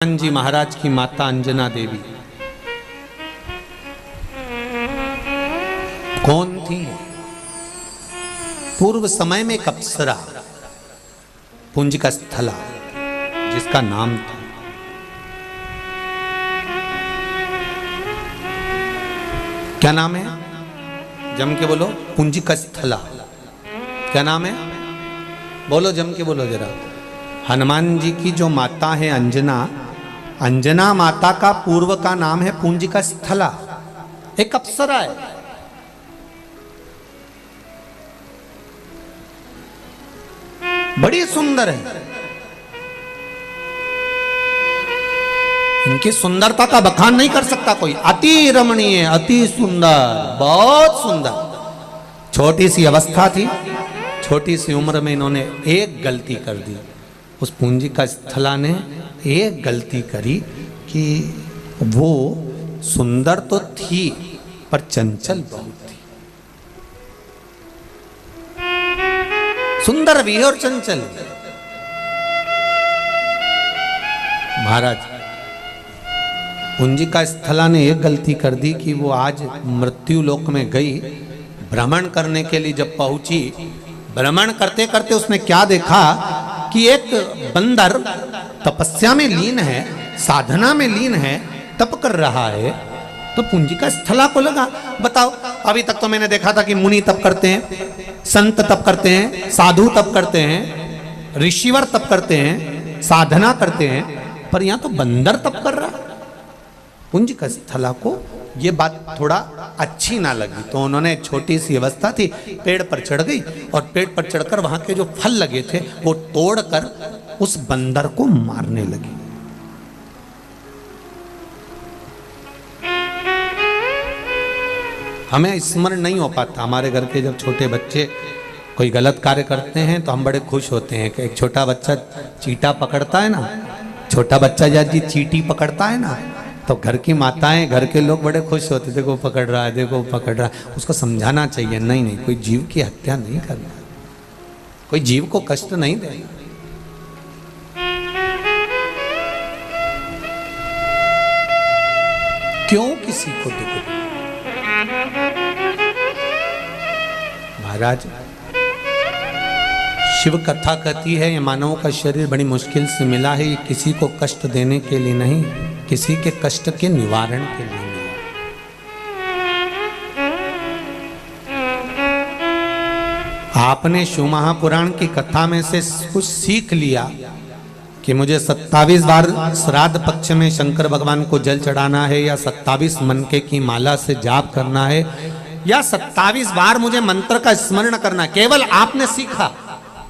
हनुमान जी महाराज की माता अंजना देवी कौन थी? पूर्व समय में एक अप्सरा पुंजिका स्थला जिसका नाम था। क्या नाम है? जम के बोलो। पुंजिका स्थला क्या नाम है? बोलो, जम के बोलो जरा। हनुमान जी की जो माता है अंजना, अंजना माता का पूर्व का नाम है पुंजिका स्थला, एक अप्सरा है। बड़ी सुंदर है। इनकी सुंदरता का बखान नहीं कर सकता कोई। अति रमणीय, अति सुंदर, बहुत सुंदर। छोटी सी अवस्था थी, छोटी सी उम्र में इन्होंने एक गलती कर दी। उस पुंजिका स्थला ने एक गलती करी कि वो सुंदर तो थी पर चंचल बहुत थी। सुंदर भी है और चंचल। महाराज पुंजिका स्थला ने एक गलती कर दी कि वो आज मृत्यु लोक में गई। भ्रमण करने के लिए जब पहुंची, भ्रमण करते करते उसने क्या देखा कि एक बंदर तपस्या में लीन है, साधना में लीन है, तप कर रहा है। तो पुंजिका स्थला को लगा, बताओ, अभी तक तो मैंने देखा था कि मुनि तप करते हैं, संत तप करते हैं, साधु तप करते हैं, ऋषिवर तप करते हैं, साधना करते हैं, पर यहां तो बंदर तप कर रहा। पुंजिका स्थला को ये बात थोड़ा अच्छी ना लगी, तो उन्होंने, छोटी सी अवस्था थी, पेड़ पर चढ़ गई और पेड़ पर चढ़कर वहां के जो फल लगे थे वो तोड़कर उस बंदर को मारने लगी। हमें स्मरण नहीं हो पाता। हमारे घर के जब छोटे बच्चे कोई गलत कार्य करते हैं तो हम बड़े खुश होते हैं कि एक छोटा बच्चा चींटा पकड़ता है ना, छोटा बच्चा जब जी चींटी पकड़ता है ना, तो घर की माताएं, घर के लोग बड़े खुश होते, देखो पकड़ रहा है, देखो पकड़ रहा है। उसको समझाना चाहिए, नहीं नहीं, कोई जीव की हत्या नहीं करना, कोई जीव को कष्ट नहीं देना। क्यों किसी को दुख? महाराज शिव कथा कहती है ये मानव का शरीर बड़ी मुश्किल से मिला है, ये किसी को कष्ट देने के लिए नहीं, किसी के कष्ट के निवारण के लिए मिला। आपने शिव महापुराण की कथा में से कुछ सीख लिया कि मुझे 27 बार श्राद्ध पक्ष में शंकर भगवान को जल चढ़ाना है, या 27 मनके की माला से जाप करना है, या 27 बार मुझे मंत्र का स्मरण करना। केवल आपने सीखा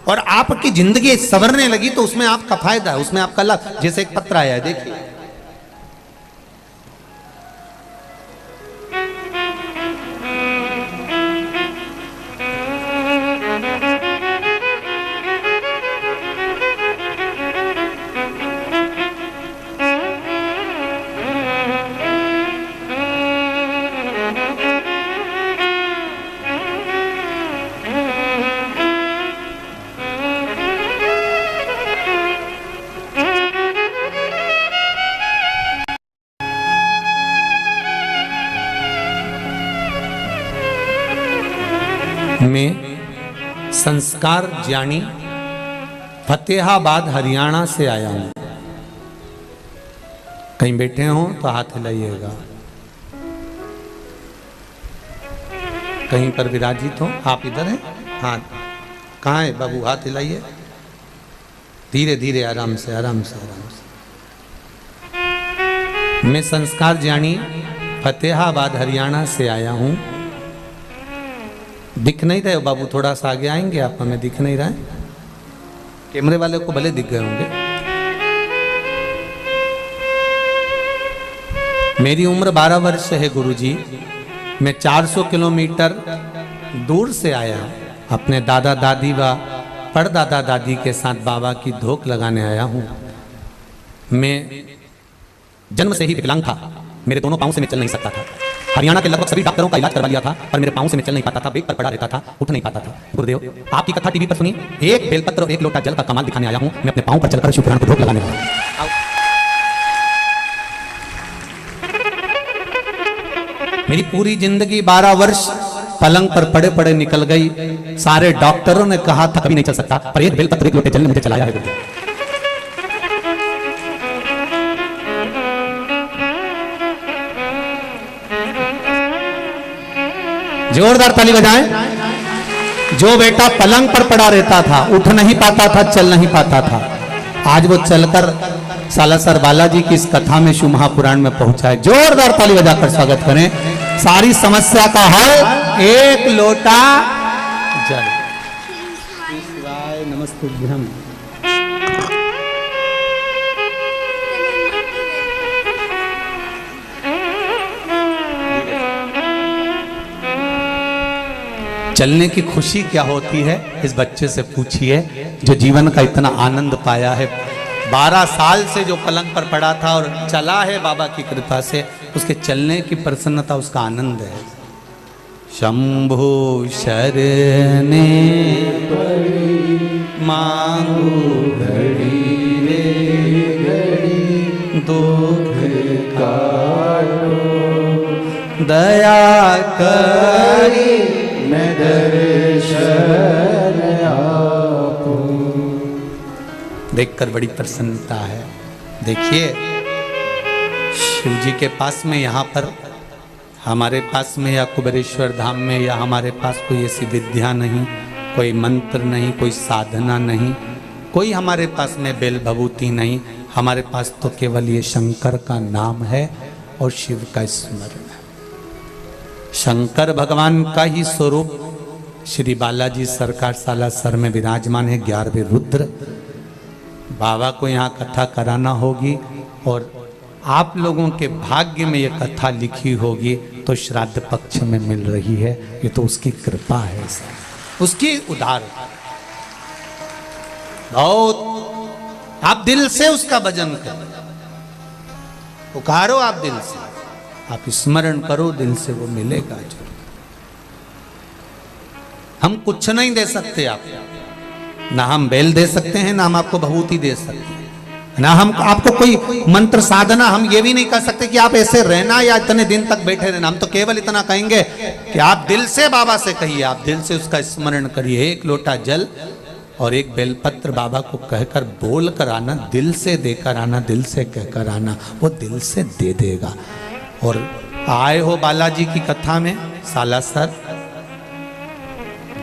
और आपकी जिंदगी संवरने लगी, तो उसमें आपका फायदा है, उसमें आपका लाभ। जैसे एक पत्र आया है, देखिए, मैं संस्कार जानी फतेहाबाद हरियाणा से आया हूं। कहीं बैठे हो तो हाथ हिलाइएगा, कहीं पर विराजित हो। आप इधर हैं? हाथ कहाँ है बाबू? हाथ हिलाइए, धीरे धीरे, आराम से, आराम से, आराम से। मैं संस्कार जानी फतेहाबाद हरियाणा से आया हूं। दिख नहीं रहे हो बाबू? थोड़ा सा आगे आएंगे आप? हमें दिख नहीं रहा है, कैमरे वाले को भले दिख गए होंगे। मेरी उम्र 12 वर्ष है गुरुजी। मैं 400 किलोमीटर दूर से आया, अपने दादा दादी व परदादा दादी के साथ बाबा की धोख लगाने आया हूं। मैं जन्म से ही विकलांग था, मेरे दोनों पांव से मैं चल नहीं सकता था। हरियाणा के लगभग सभी डॉक्टरों का इलाज करवा लिया था, पर मेरे पांव से मैं चल नहीं पाता था, बेड पर पड़ा रहता था, उठ नहीं पाता था। गुरुदेव, आपकी कथा टीवी पर सुनिए। एक बेलपत्र और एक लोटा जल का कमाल दिखाने आया हूं। मैं अपने पांव पर चलकर शिव पुराण को धोख लगाने वाला हूं। मेरी पूरी जिंदगी 12 वर्ष पलंग पर पड़े पड़े निकल गई। सारे डॉक्टरों ने कहा था कभी नहीं चल सकता, पर एक बेलपत्र एक लोटे जल ने मुझे चलाया है। जोरदार ताली बजाएं। जो बेटा पलंग पर पड़ा रहता था, उठ नहीं पाता था, चल नहीं पाता था, आज वो चलकर सालासर बालाजी की इस कथा में शिव महापुराण में पहुंचा है। जोरदार ताली बजाकर स्वागत करें। सारी समस्या का हल एक लोटा जल। शिवाय नमस्तुभ्यं। चलने की खुशी क्या होती है इस बच्चे से पूछिए, जो जीवन का इतना आनंद पाया है। 12 साल से जो पलंग पर पड़ा था और चला है बाबा की कृपा से, उसके चलने की प्रसन्नता, उसका आनंद है। शंभु शरणे मांगू घड़ी रे घड़ी, दुख काटो दया करी मैं दर्शन आपको। देखकर बड़ी प्रसन्नता है। देखिए शिव जी के पास में, यहाँ पर हमारे पास में या कुबेरेश्वर धाम में या हमारे पास कोई ऐसी विद्या नहीं, कोई मंत्र नहीं, कोई साधना नहीं, कोई हमारे पास में बेल भभूति नहीं। हमारे पास तो केवल ये शंकर का नाम है और शिव का स्मरण है। शंकर भगवान का ही स्वरूप श्री बालाजी सरकार सालासर में विराजमान है। 11वें रुद्र बाबा को यहाँ कथा कराना होगी और आप लोगों के भाग्य में ये कथा लिखी होगी तो श्राद्ध पक्ष में मिल रही है। ये तो उसकी कृपा है, उसकी उदार। बहुत आप दिल से उसका भजन करो, पुकारो आप दिल से, आप स्मरण करो दिल से, वो मिलेगा जरूर। हम कुछ नहीं दे सकते आपको, ना हम बेल दे सकते हैं, ना हम आपको भभूति दे सकते हैं, ना हम आपको कोई मंत्र साधना, हम ये भी नहीं कर सकते कि आप ऐसे रहना या इतने दिन तक बैठे रहना। हम तो केवल इतना कहेंगे कि आप दिल से बाबा से कहिए, आप दिल से उसका स्मरण करिए। एक लोटा जल और एक बेलपत्र बाबा को कहकर बोल कर आना, दिल से देकर आना, दिल से कहकर आना, वो दिल से दे देगा। और आए हो बालाजी की कथा में सालासर,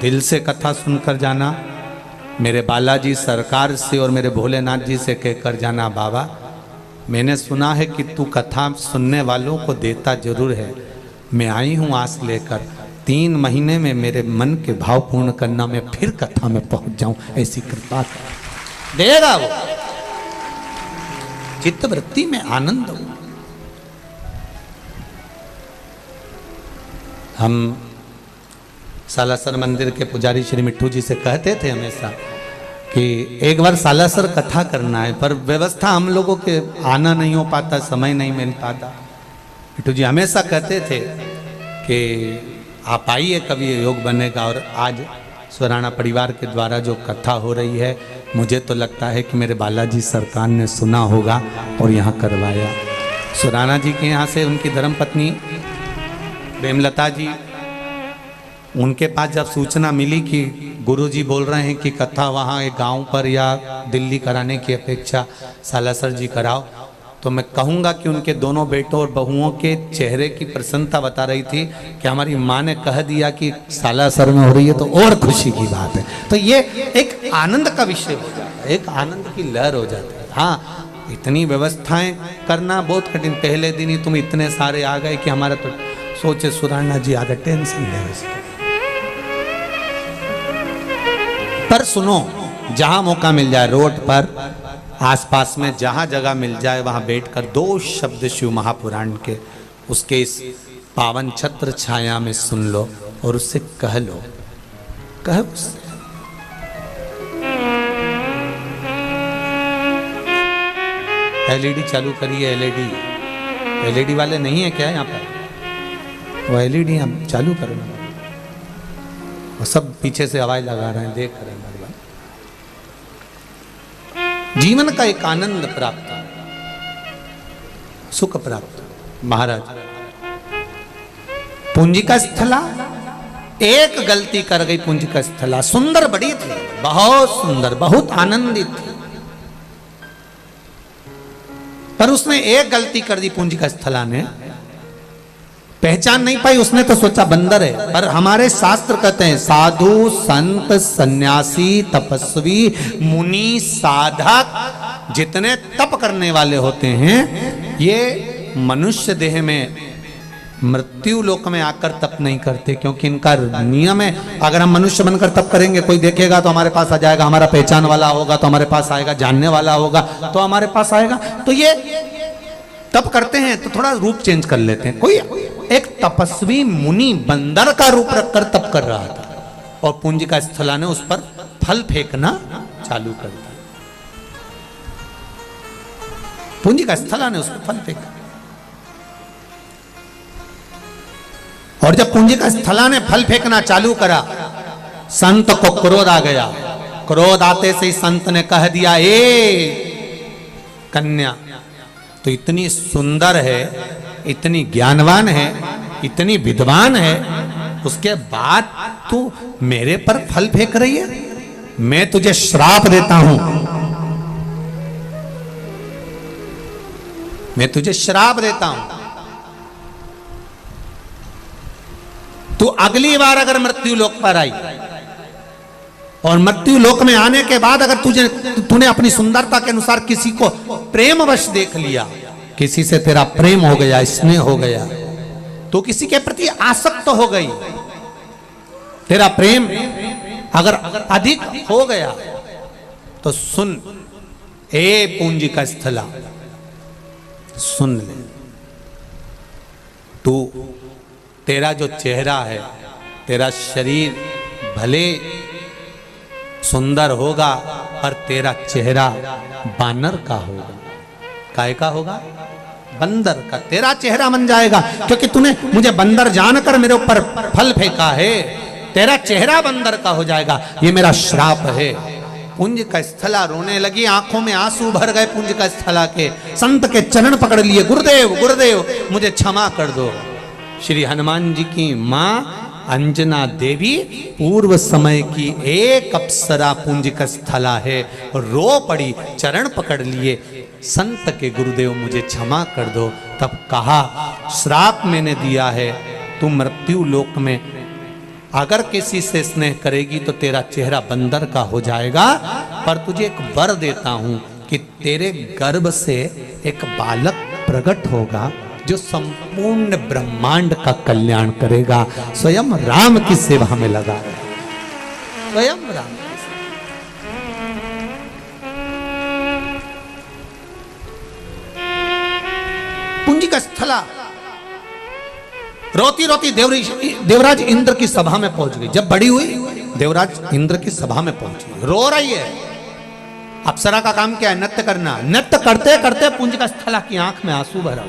दिल से कथा सुनकर जाना। मेरे बालाजी सरकार से और मेरे भोलेनाथ जी से कहकर जाना, बाबा मैंने सुना है कि तू कथा सुनने वालों को देता जरूर है। मैं आई हूँ आस लेकर, 3 महीने में मेरे मन के भाव पूर्ण करना, मैं फिर कथा में पहुंच जाऊं, ऐसी कृपा कर देगा वो। चित्त वृत्ति में आनंद हो। हम सालासर मंदिर के पुजारी श्री मिट्ठू जी से कहते थे हमेशा कि एक बार सालासर कथा करना है, पर व्यवस्था हम लोगों के आना नहीं हो पाता, समय नहीं मिल पाता। मिट्ठू जी हमेशा कहते थे कि आप आइए, कभी योग बनेगा। और आज स्वराणा परिवार के द्वारा जो कथा हो रही है, मुझे तो लगता है कि मेरे बालाजी सरकार ने सुना होगा और यहाँ करवाया। स्वराणा जी के यहाँ से उनकी धर्मपत्नी प्रेमलता जी, उनके पास जब सूचना मिली कि गुरुजी बोल रहे हैं कि कथा वहाँ एक गांव पर या दिल्ली कराने की अपेक्षा सालासर जी कराओ, तो मैं कहूँगा कि उनके दोनों बेटों और बहुओं के चेहरे की प्रसन्नता बता रही थी कि हमारी माँ ने कह दिया कि सालासर में हो रही है, तो और खुशी की बात है। तो ये एक आनंद का विषय हो जाता है, एक आनंद की लहर हो जाती है। हाँ, इतनी व्यवस्थाएं करना बहुत कठिन। पहले दिन ही तुम इतने सारे आ गए कि हमारा तो सोचे सुराणा जी आगे टेंशन है उसका। पर सुनो, जहां मौका मिल जाए, रोड पर आसपास में जहां जगह मिल जाए, वहां बैठकर 2 शब्द शिव महापुराण के उसके इस पावन छत्र छाया में सुन लो और उससे कह लो, कह उससे। एलईडी चालू करिए। एलईडी वाले नहीं है क्या यहाँ पर? वो एलईडी हम चालू करो ना। और सब पीछे से आवाज लगा रहे हैं, देख रहे हैं। जीवन का एक आनंद प्राप्त, सुख प्राप्त। महाराज पुंजिका स्थला एक गलती कर गई। पुंजिका स्थला सुंदर बड़ी थी, बहुत सुंदर, बहुत आनंदित थी, पर उसने एक गलती कर दी। पुंजिका स्थला ने पहचान नहीं पाई, उसने तो सोचा बंदर है। पर हमारे शास्त्र कहते हैं साधु संत सन्यासी तपस्वी मुनि साधक जितने तप करने वाले होते हैं, ये मनुष्य देह में मृत्यु लोक में आकर तप नहीं करते, क्योंकि इनका नियम है अगर हम मनुष्य बनकर तप करेंगे, कोई देखेगा तो हमारे पास आ जाएगा, हमारा पहचान वाला होगा तो हमारे पास आएगा, जानने वाला होगा तो हमारे पास आएगा। तो ये तप करते हैं तो थोड़ा रूप चेंज कर लेते हैं। कोई एक तपस्वी मुनि बंदर का रूप रखकर तप कर रहा था और पुंजिका स्थला ने उस पर फल फेंकना चालू कर दिया। पुंजिका स्थला ने उस पर फल फेंका और जब पुंजिका स्थला ने फल फेंकना चालू करा, संत को क्रोध आ गया। क्रोध आते से ही संत ने कह दिया, ए कन्या तो इतनी सुंदर है, इतनी ज्ञानवान है, इतनी विद्वान है, उसके बाद तू मेरे पर फल फेंक रही है? मैं तुझे श्राप देता हूं, मैं तुझे श्राप देता हूं। तू अगली बार अगर मृत्यु लोक पर आई और मृत्यु लोक में आने के बाद अगर तूने अपनी सुंदरता के अनुसार किसी को प्रेमवश देख लिया, किसी से तेरा प्रेम हो गया, स्नेह हो गया, तो किसी के प्रति आसक्त हो गई, तेरा प्रेम अगर अधिक हो गया, तो सुन ए पुंजिका स्थला, सुन ले, तू तेरा जो चेहरा है, तेरा शरीर भले सुंदर होगा पर तेरा चेहरा बानर का होगा। काय का होगा? बंदर का। तेरा चेहरा बन जाएगा क्योंकि तूने मुझे बंदर जानकर मेरे ऊपर फल फेंका है, तेरा चेहरा बंदर का हो जाएगा, ये मेरा श्राप है। पुंजिका स्थला रोने लगी, आंखों में आंसू भर गए पुंजिका स्थला के। संत के चरण पकड़ लिए, गुरुदेव गुरुदेव मुझे क्षमा कर दो। श्री हनुमान जी की मां अंजना देवी पूर्व समय की एक अप्सरा पुंजिका स्थला है, रो पड़ी, चरण पकड़ लिए, संत के गुरुदेव मुझे क्षमा कर दो। तब कहा श्राप मैंने दिया है, तू मृत्यु लोक में अगर किसी से स्नेह करेगी तो तेरा चेहरा बंदर का हो जाएगा, पर तुझे एक वर देता हूं कि तेरे गर्भ से एक बालक प्रकट होगा जो संपूर्ण ब्रह्मांड का कल्याण करेगा। स्वयं राम की सेवा में लगा है, स्वयं राम की सेवा। पुंजिका स्थला रोती रोती देवराज इंद्र की सभा में पहुंच गई। जब बड़ी हुई देवराज इंद्र की सभा में पहुंच गई, रो रही है। अप्सरा का काम क्या है? नृत्य करना। नृत्य करते करते पुंजिका स्थला की आंख में आंसू भरा।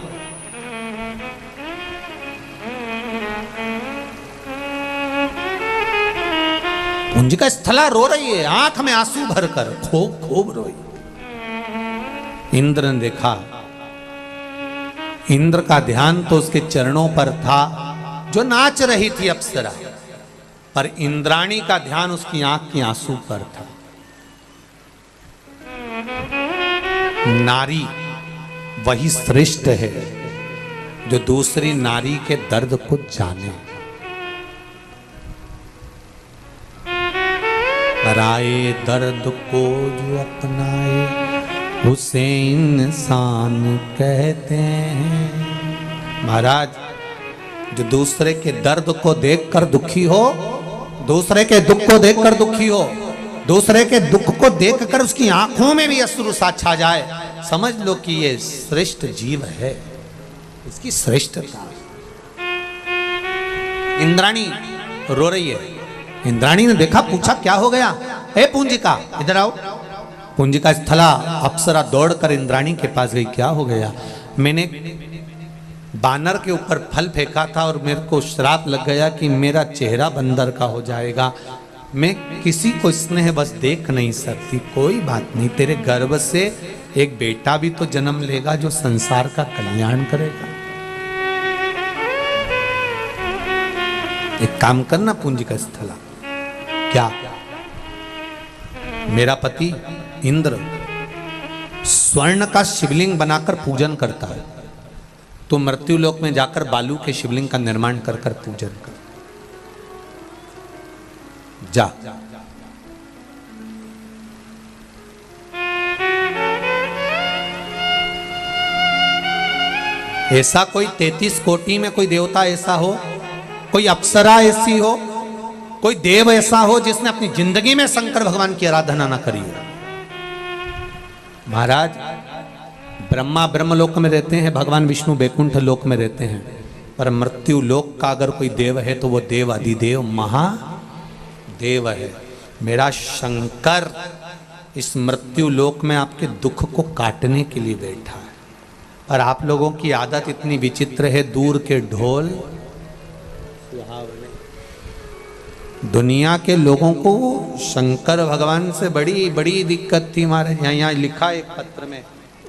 पुंजिका स्थला रो रही है, आंख में आंसू भरकर खूब खूब रोई। इंद्र ने देखा, इंद्र का ध्यान तो उसके चरणों पर था जो नाच रही थी अप्सरा, पर इंद्राणी का ध्यान उसकी आंख की आंसू पर था। नारी वही श्रेष्ठ है जो दूसरी नारी के दर्द को जाने। पराए दर्द को जो अपनाए उसे इंसान कहते हैं। महाराज, जो दूसरे के दर्द को देखकर दुखी हो, दूसरे के दुख को देखकर दुखी हो, दूसरे के दुख को देखकर उसकी आंखों में भी अश्रु सा छा जाए, समझ लो कि ये श्रेष्ठ जीव है, इसकी श्रेष्ठता। इंद्राणी रो रही है। इंद्राणी ने देखा, पूछा क्या हो गया? हे पुंजिका, इधर आओ। पुंजिका स्थला अप्सरा दौड़कर इंद्राणी के पास गई। क्या हो गया? मैंने बानर के ऊपर फल फेंका था और मेरे को श्राप लग गया कि मेरा चेहरा बंदर का हो जाएगा। मैं किसी को स्नेह बस देख नहीं सकती। कोई बात नहीं, तेरे गर्भ से एक बेटा भी तो जन्म लेगा जो संसार का कल्याण करेगा। एक काम करना पूंजी का स्थला, क्या मेरा पति इंद्र स्वर्ण का शिवलिंग बनाकर पूजन करता है, तो मृत्यु लोक में जाकर बालू के शिवलिंग का निर्माण कर कर पूजन कर। जा ऐसा कोई 33 कोटि में कोई देवता ऐसा हो, कोई अप्सरा ऐसी हो, कोई देव ऐसा हो जिसने अपनी जिंदगी में शंकर भगवान की आराधना ना करी हो। महाराज ब्रह्मा ब्रह्मलोक में रहते हैं, भगवान विष्णु बैकुंठ लोक में रहते हैं, पर मृत्यु लोक का अगर कोई देव है तो वो देव अधिदेव महादेव है। मेरा शंकर इस मृत्यु लोक में आपके दुख को काटने के लिए बैठा है। और आप लोगों की आदत इतनी विचित्र है, दूर के ढोल दुनिया के लोगों को शंकर भगवान से बड़ी बड़ी दिक्कत थी। हमारे यहाँ लिखा एक पत्र में,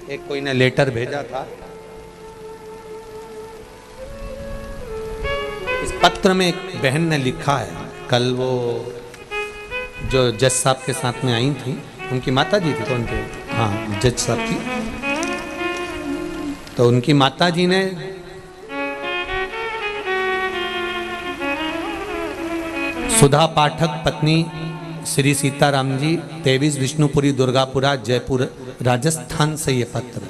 एक कोई ने लेटर भेजा था, इस पत्र में एक बहन ने लिखा है, कल वो जो जज साहब के साथ में आई थी, उनकी माता जी थी, तो उनके हाँ जज साहब की, तो उनकी माता जी ने सुधा पाठक पत्नी श्री सीताराम जी 23 विष्णुपुरी दुर्गापुरा जयपुर राजस्थान से ये पत्र,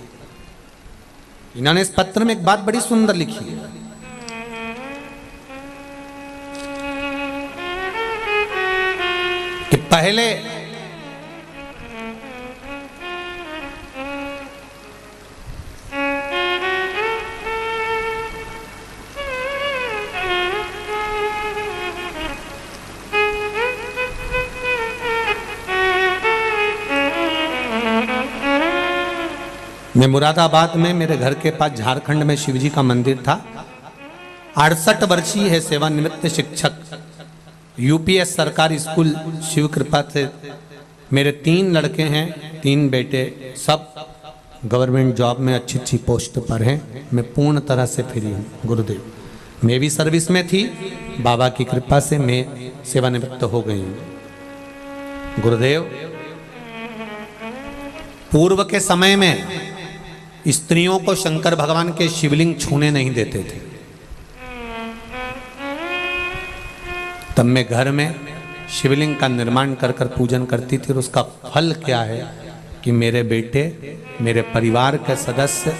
इन्होंने इस पत्र में एक बात बड़ी सुंदर लिखी है कि पहले मैं मुरादाबाद में, मेरे घर के पास झारखंड में शिवजी का मंदिर था। 68 वर्षीय है सेवानिवृत्त शिक्षक, यूपीएस सरकारी स्कूल शिव कृपा से मेरे 3 लड़के हैं, 3 बेटे, सब गवर्नमेंट जॉब में अच्छी अच्छी पोस्ट पर हैं। मैं पूर्ण तरह से फ्री हूँ गुरुदेव। मैं भी सर्विस में थी, बाबा की कृपा से मैं सेवानिवृत्त हो गई हूँ गुरुदेव। पूर्व के समय में स्त्रियों को शंकर भगवान के शिवलिंग छूने नहीं देते थे। तब मैं घर में शिवलिंग का निर्माण कर कर पूजन करती थी, और उसका फल क्या है कि मेरे बेटे, मेरे परिवार के सदस्य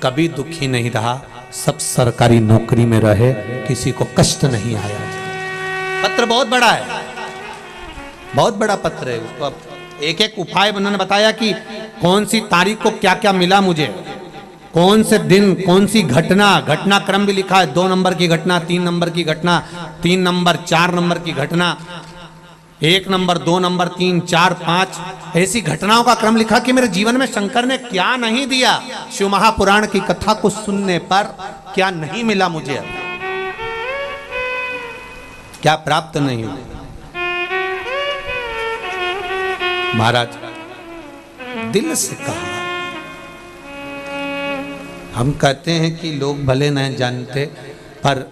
कभी दुखी नहीं रहा, सब सरकारी नौकरी में रहे, किसी को कष्ट नहीं आया। पत्र बहुत बड़ा है, बहुत बड़ा पत्र है। उसको अब एक एक उपाय उन्होंने बताया कि कौन सी तारीख को क्या क्या मिला मुझे, कौन से दिन कौन सी घटना, घटनाक्रम भी लिखा है, 2 नंबर की घटना, 3 नंबर की घटना, 3 नंबर 4 नंबर की घटना, 1 नंबर 2 नंबर 3 4 5 ऐसी घटनाओं का क्रम लिखा कि मेरे जीवन में शंकर ने क्या नहीं दिया। शिव महापुराण की कथा को सुनने पर क्या नहीं मिला मुझे, क्या प्राप्त नहीं हुआ। महाराज दिल से कहा, हम कहते हैं कि लोग भले नहीं जानते, पर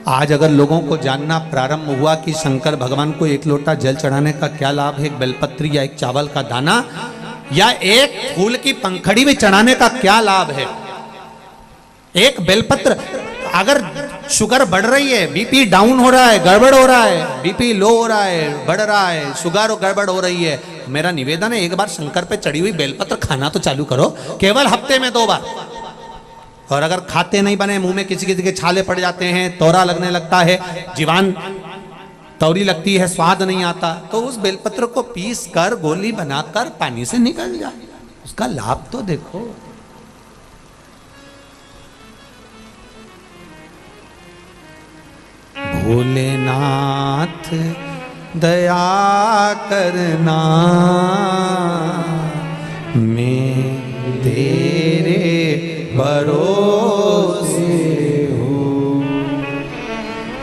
आज अगर लोगों को जानना प्रारंभ हुआ कि शंकर भगवान को 1 लोटा जल चढ़ाने का क्या लाभ है, एक बेलपत्री या एक चावल का दाना या एक फूल की पंखड़ी भी चढ़ाने का क्या लाभ है। एक बेलपत्र, अगर शुगर बढ़ रही है, बीपी डाउन हो रहा है, गड़बड़ हो रहा है, बीपी लो हो रहा है, बढ़ रहा है, शुगर गड़बड़ हो रही है, मेरा निवेदन है एक बार शंकर पे चढ़ी हुई बेलपत्र खाना तो चालू करो, केवल हफ्ते में 2 बार। और अगर खाते नहीं बने, मुंह में किसी किसी के छाले पड़ जाते हैं, तोरा लगने लगता है, जीवान तौरी लगती है, स्वाद नहीं आता, तो उस बेलपत्र को पीस कर गोली बनाकर पानी से निकल जाए, उसका लाभ तो देखो। भोलेनाथ दया करना, मैं तेरे भरोसे हूँ,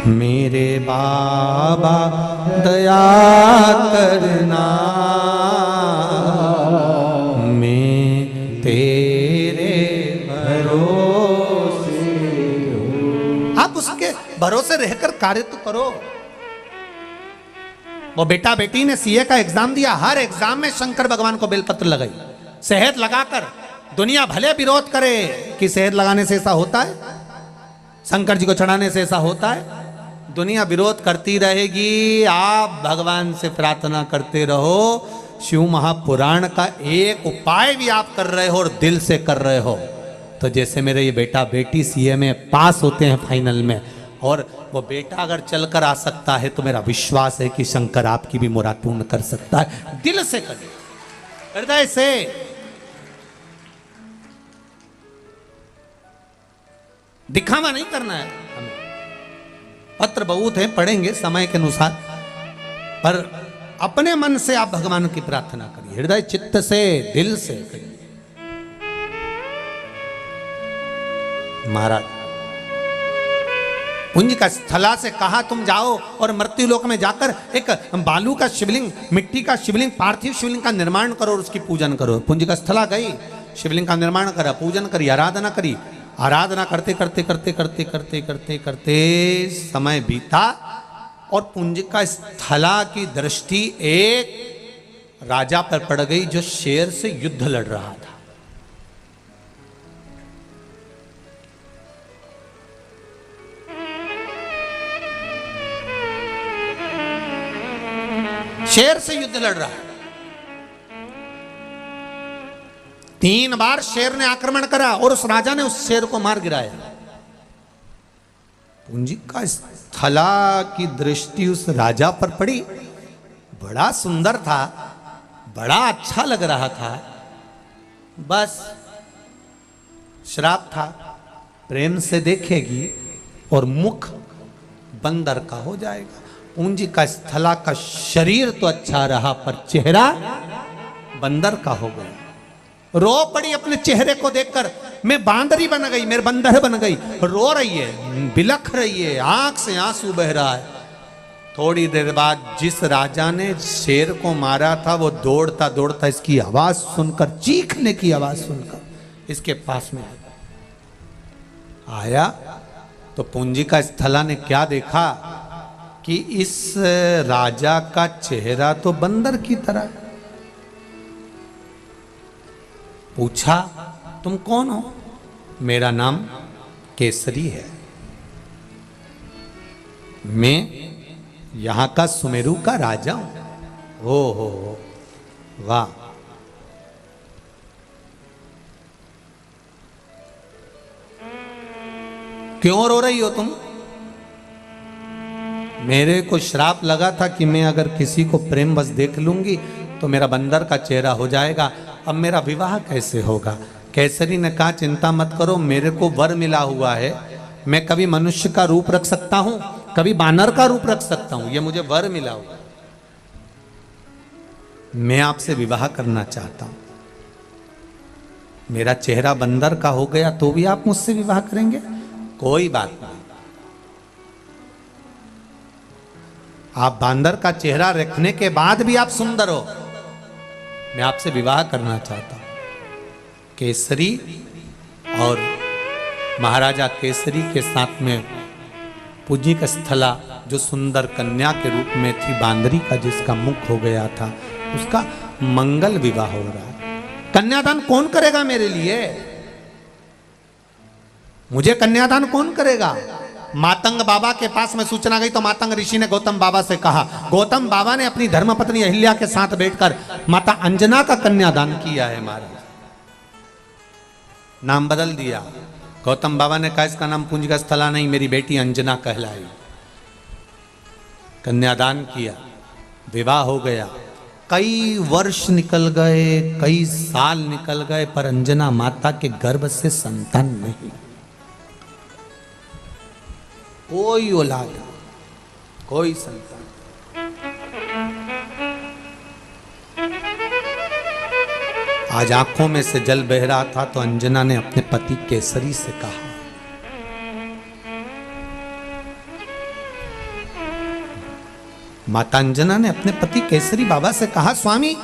मेरे बाबा दया करना, मैं तेरे भरोसे हूँ। आप उसके भरोसे रहकर कार्य तो करो। वो बेटा बेटी ने सीए का एग्जाम दिया, हर एग्जाम में शंकर भगवान को बेलपत्र लगाई, शहद लगाकर। दुनिया भले विरोध करे कि शहद लगाने से ऐसा होता है, शंकर जी को चढ़ाने से ऐसा होता है, दुनिया विरोध करती रहेगी। आप भगवान से प्रार्थना करते रहो। शिव महापुराण का एक उपाय भी आप कर रहे हो और दिल से कर रहे हो, तो जैसे मेरे ये बेटा बेटी सीए में पास होते हैं फाइनल में, और वो बेटा अगर चलकर आ सकता है तो मेरा विश्वास है कि शंकर आपकी भी मुराद पूर्ण कर सकता है। दिल से करिए, हृदय से। दिखावा नहीं करना है हमें। पत्र बहुत है, पढ़ेंगे समय के अनुसार, पर अपने मन से आप भगवान की प्रार्थना करिए, हृदय चित्त से, दिल से करिए। महाराज पुंज का स्थला से कहा तुम जाओ और मृत्यु लोक में जाकर एक बालू का शिवलिंग, मिट्टी का शिवलिंग, पार्थिव शिवलिंग का निर्माण करो और उसकी पूजन करो। पुंज का स्थला गई, शिवलिंग का निर्माण करा, पूजन करी, आराधना करी। आराधना करते करते करते करते करते करते करते समय बीता और पुंज का स्थला की दृष्टि एक राजा पर पड़ गई जो शेर से युद्ध लड़ रहा था। शेर से युद्ध लड़ रहा है। 3 बार शेर ने आक्रमण करा और उस राजा ने उस शेर को मार गिराया। पुंज का स्थला की दृष्टि उस राजा पर पड़ी, बड़ा सुंदर था, बड़ा अच्छा लग रहा था, बस श्राप था, प्रेम से देखेगी और मुख बंदर का हो जाएगा। पुंज का स्थला का शरीर तो अच्छा रहा पर चेहरा बंदर का हो गया। रो पड़ी अपने चेहरे को देखकर, मैं बांदरी बन गई, मेरे बंदर बन गई। रो रही है, बिलख रही है, आंख से आंसू बह रहा है। थोड़ी देर बाद जिस राजा ने शेर को मारा था वो दौड़ता दौड़ता इसकी आवाज सुनकर, चीखने की आवाज सुनकर इसके पास में आया तो पुंज का स्थला ने क्या देखा कि इस राजा का चेहरा तो बंदर की तरह। पूछा तुम कौन हो? मेरा नाम केसरी है, मैं यहां का सुमेरु का राजा हूं। ओ हो वाह, क्यों रो रही हो तुम? मेरे को श्राप लगा था कि मैं अगर किसी को प्रेम बस देख लूंगी तो मेरा बंदर का चेहरा हो जाएगा, अब मेरा विवाह कैसे होगा? केसरी ने कहा चिंता मत करो, मेरे को वर मिला हुआ है, मैं कभी मनुष्य का रूप रख सकता हूं, कभी बानर का रूप रख सकता हूं, ये मुझे वर मिला हुआ। मैं आपसे विवाह करना चाहता हूं, मेरा चेहरा बंदर का हो गया तो भी आप मुझसे विवाह करेंगे? कोई बात नहीं, आप बांदर का चेहरा रखने के बाद भी आप सुंदर हो, मैं आपसे विवाह करना चाहता हूं। केसरी और महाराजा केसरी के साथ में पुंज का स्थला जो सुंदर कन्या के रूप में थी, बांदरी का जिसका मुख हो गया था, उसका मंगल विवाह हो रहा है। कन्यादान कौन करेगा मेरे लिए? मुझे कन्यादान कौन करेगा? मातंग बाबा के पास में सूचना गई तो मातंग ऋषि ने गौतम बाबा से कहा। गौतम बाबा ने अपनी धर्मपत्नी अहिल्या के साथ बैठकर माता अंजना का कन्यादान किया है। महाराज नाम बदल दिया। गौतम बाबा ने कहा इसका नाम पुंज का स्थला नहीं, मेरी बेटी अंजना कहलाई। कन्यादान किया, विवाह हो गया। कई वर्ष निकल गए, कई साल निकल गए, पर अंजना माता के गर्भ से संतान नहीं, कोई औलाद, कोई संतान। आज आंखों में से जल बह रहा था तो अंजना ने अपने पति केसरी से कहा, माता अंजना ने अपने पति केसरी बाबा से कहा, स्वामी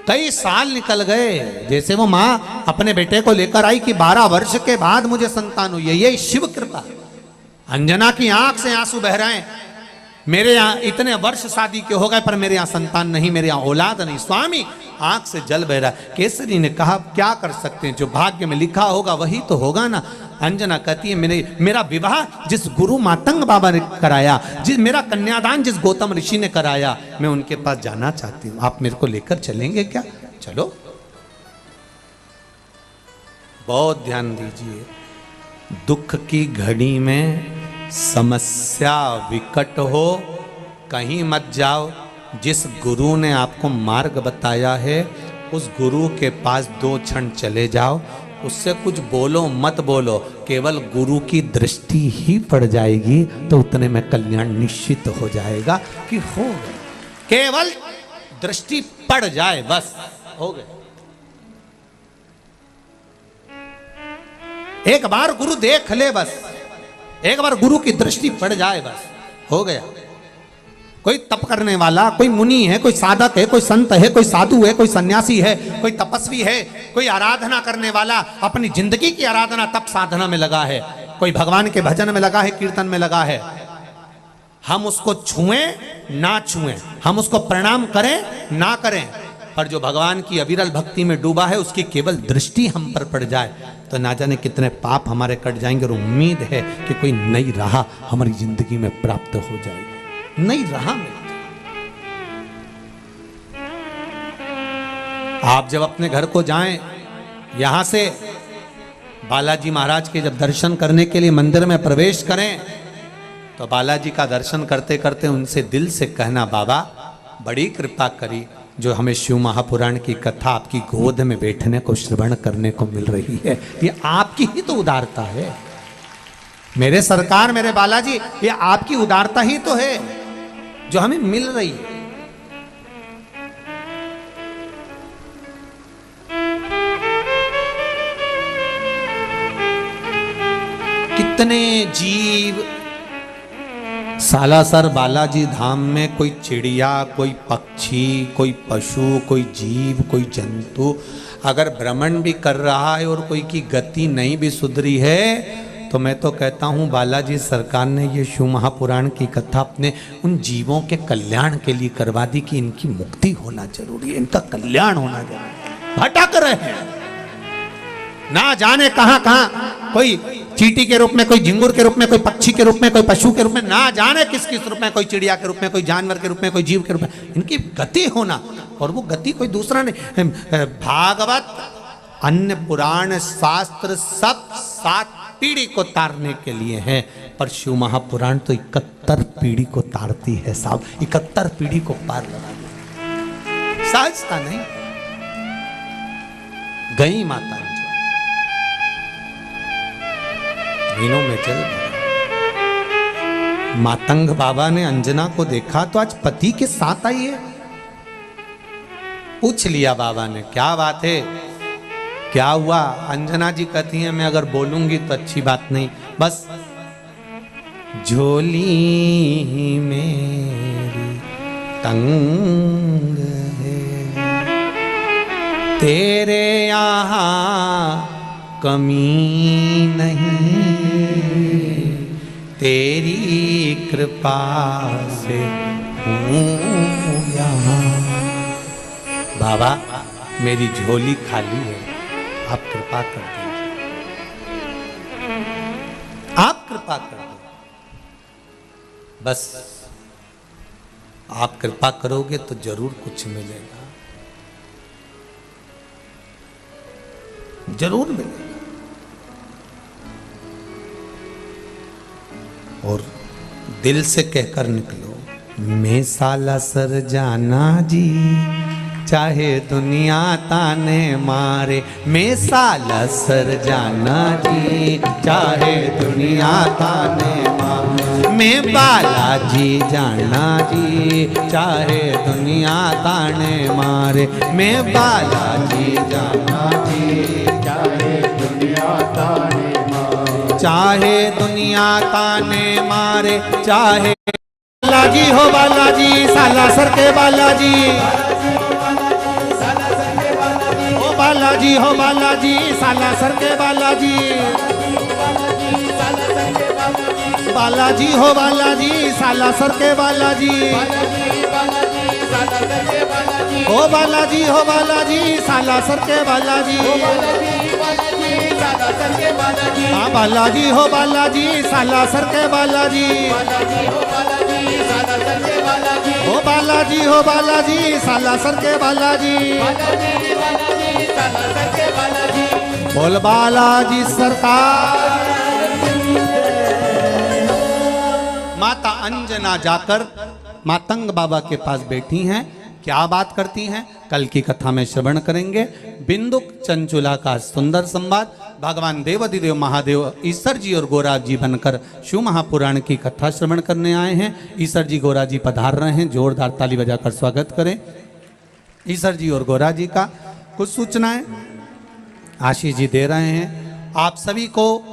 कई साल निकल गए, जैसे वो मां अपने बेटे को लेकर आई कि 12 वर्ष के बाद मुझे संतान हुई है, ये शिव कृपा। अंजना की आंख से आंसू बह रहे हैं, मेरे यहाँ इतने वर्ष शादी के हो गए पर मेरे यहाँ संतान नहीं, मेरे यहाँ औलाद नहीं। स्वामी आंख से जल बह रहा है। केसरी ने कहा क्या कर सकते हैं, जो भाग्य में लिखा होगा वही तो होगा ना। अंजना कहती है मेरा विवाह जिस गुरु मातंग बाबा ने कराया, मेरा कन्यादान जिस गौतम ऋषि ने कराया, मैं उनके पास जाना चाहती हूँ। आप मेरे को लेकर चलेंगे क्या? चलो। बहुत ध्यान दीजिए, दुख की घड़ी में समस्या विकट हो कहीं मत जाओ। जिस गुरु ने आपको मार्ग बताया है उस गुरु के पास 2 क्षण चले जाओ, उससे कुछ बोलो मत बोलो, केवल गुरु की दृष्टि ही पड़ जाएगी तो उतने में कल्याण निश्चित हो जाएगा कि हो गया। केवल दृष्टि पड़ जाए बस हो गया। एक बार गुरु देख ले बस, एक बार गुरु की दृष्टि पड़ जाए बस हो गया। कोई तप करने वाला, कोई मुनि है, कोई साधक है, कोई संत है, कोई साधु है, कोई सन्यासी है, कोई तपस्वी है, कोई आराधना करने वाला अपनी जिंदगी की आराधना तप साधना में लगा है, कोई भगवान के भजन में लगा है, कीर्तन में लगा है। हम उसको छुएं ना छुएं, हम उसको प्रणाम करें ना करें, पर जो भगवान की अविरल भक्ति में डूबा है उसकी केवल दृष्टि हम पर पड़ जाए तो ना जाने कितने पाप हमारे कट जाएंगे। और उम्मीद है कि कोई नई राह हमारी जिंदगी में प्राप्त हो जाएगी। नई राह में आप जब अपने घर को जाएं, यहां से बालाजी महाराज के जब दर्शन करने के लिए मंदिर में प्रवेश करें तो बालाजी का दर्शन करते करते उनसे दिल से कहना, बाबा बड़ी कृपा करी जो हमें शिव महापुराण की कथा आपकी गोद में बैठने को श्रवण करने को मिल रही है। ये आपकी ही तो उदारता है मेरे सरकार, मेरे बालाजी, ये आपकी उदारता ही तो है जो हमें मिल रही है। कितने जीव सालासर बालाजी धाम में, कोई चिड़िया, कोई पक्षी, कोई पशु, कोई जीव, कोई जंतु अगर भ्रमण भी कर रहा है और कोई की गति नहीं भी सुधरी है तो मैं तो कहता हूँ बालाजी सरकार ने ये शिव महापुराण की कथा अपने उन जीवों के कल्याण के लिए करवा दी कि इनकी मुक्ति होना जरूरी है, इनका कल्याण होना जरूरी। भटक रहे हैं ना जाने कहां कहां, कोई चींटी के रूप में, कोई झिंगुर के रूप में, कोई पक्षी के रूप में, कोई पशु के रूप में, ना जाने किस किस रूप में, कोई चिड़िया के रूप में, कोई जानवर के रूप में, कोई जीव के रूप में, इनकी गति होना। और वो गति कोई दूसरा नहीं, भागवत अन्य पुराण शास्त्र सब 7 पीढ़ी को तारने के लिए है, पर शिव महापुराण तो 71 पीढ़ी को तारती है साहब। 71 पीढ़ी को पार लगा दिया, सहजता नहीं। गई माता दिनों में चल, मातंग बाबा ने अंजना को देखा तो आज पति के साथ आई है। पूछ लिया बाबा ने, क्या बात है, क्या हुआ? अंजना जी कहती हैं मैं अगर बोलूंगी तो अच्छी बात नहीं, बस झोली मेरी तंग है, तेरे यहाँ कमी नहीं, तेरी कृपा से हूँ यहाँ। बाबा मेरी झोली खाली है, आप कृपा कर दीजिए, आप कृपा कर दो, बस आप कृपा करोगे तो जरूर कुछ मिलेगा, जरूर मिलेगा। और दिल से कहकर निकलो, मैं सालासर जाना जी चाहे दुनिया ताने मारे, मैं सालासर जाना जी चाहे दुनिया ताने मारे, मैं बालाजी जाना जी चाहे दुनिया ताने मारे, मैं बालाजी जाना जी चाहे दुनिया ताने मारे, चाहे दुनिया ताने मारे, चाहे बालाजी हो बालाजी, सालासर के बालाजी, बालाजी हो बालाजी, सालासर के बालाजी, बालाजी हो बालाजी सालासर के बालाजी, ओ बालाजी हो बालाजी सालासर के बालाजी, हाँ बालाजी हो बालाजी सालासर के बालाजी, ओ बालाजी हो बालाजी सालासर के बालाजी, बोल बालाजी सरकार। माता अंजना जाकर मातंग बाबा के पास बैठी हैं, क्या बात करती हैं कल की कथा में श्रवण करेंगे। बिंदुक चंचुला का सुंदर संवाद, भगवान देवाधिदेव महादेव ईश्वर जी और गोरा जी बनकर शिव महापुराण की कथा श्रवण करने आए हैं। ईश्वर जी गोरा जी पधार रहे हैं, जोरदार ताली बजाकर स्वागत करें ईश्वर जी और गोरा जी का। कुछ सूचनाएं आशीष जी दे रहे हैं आप सभी को।